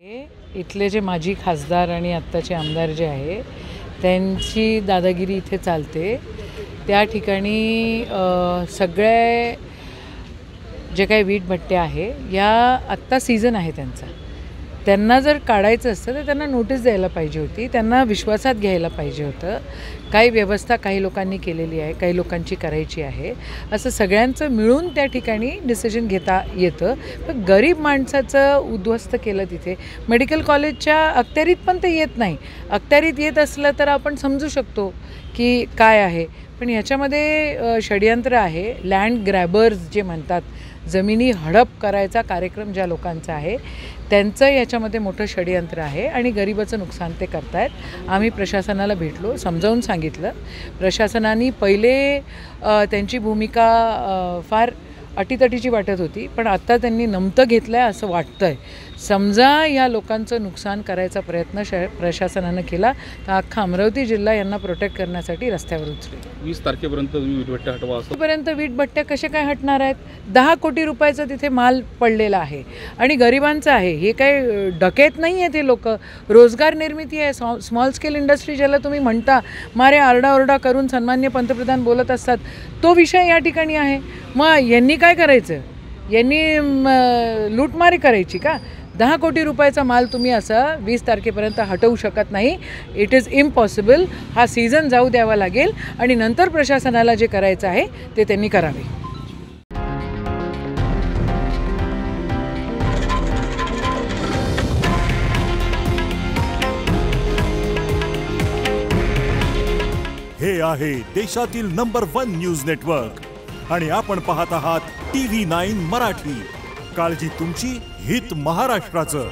इथले जे माजी खासदार आणि आत्ताचे आमदार जे आहे त्यांची दादागिरी इथे चालते। त्या ठिकाणी सगळे जे काही वीटभट्टे आहे या आत्ता सीझन आहे त्यांचा, त्यांना जर काढायचं असतं तर त्यांना नोटीस द्यायला पाहिजे होती, त्यांना विश्वासात घ्यायला पाहिजे होतं। काही व्यवस्था काही लोकांनी केलेली आहे, काही लोकांची करायची आहे, असं सगळ्यांचं मिळून त्या ठिकाणी डिसिजन घेता येतं। पण गरीब माणसाचं उद्ध्वस्त केलं तिथे। मेडिकल कॉलेजच्या अखत्यारीत पण ते येत नाही, अखत्यारीत येत असलं तर आपण समजू शकतो की काय आहे, पण याच्यामध्ये षडयंत्र आहे। लँड ग्रॅबर्स जे म्हणतात, जमिनी हडप करायचा कार्यक्रम ज्या लोकांचा आहे त्यांचं याच्यामध्ये मोठं षडयंत्र आहे आणि गरिबाचं नुकसान ते करतायत। आम्ही प्रशासनाला भेटलो, समजावून सांगितलं। प्रशासनाने पहिले त्यांची भूमिका फार अटीतटीची वाटत होती, पण आता त्यांनी नमतं घेतलं आहे असं वाटतंय। समजा या लोकांचं नुकसान करायचा प्रयत्न प्रशासनानं केला तर अख्खा अमरावती जिल्हा यांना प्रोटेक्ट करण्यासाठी रस्त्यावर उतरेल। 20 तारखेपर्यंत वीटभट्ट्या हटवा असं पर्यंत वीटभट्ट्या कशा काय हटणार आहेत? 10 कोटी रुपयाचा तिथे माल पडलेला आहे आणि गरिबांचं आहे। हे काय डकेत नाही आहे, ते लोक रोजगार निर्मिती आहे, स्मॉल स्केल इंडस्ट्री ज्याला तुम्ही म्हणता। मारे आरडाओरडा करून सन्माननीय पंतप्रधान बोलत असतात, तो विषय या ठिकाणी आहे। मग यांनी काय करायचं? यांनी लूटमारी करायची का? 10 कोटी रुपयाचा माल तुम्ही असा 20 तारखेपर्यंत हटवू शकत नाही। It is impossible. हा सीझन जाऊ द्यावा लागेल आणि नंतर प्रशासनाला जे करायचं आहे ते त्यांनी करावे। हे आहे देशातील नंबर 1 न्यूज नेटवर्क आणि आपण पाहत आहात TV9 मराठी। काळजी तुमची, हित महाराष्ट्राचं।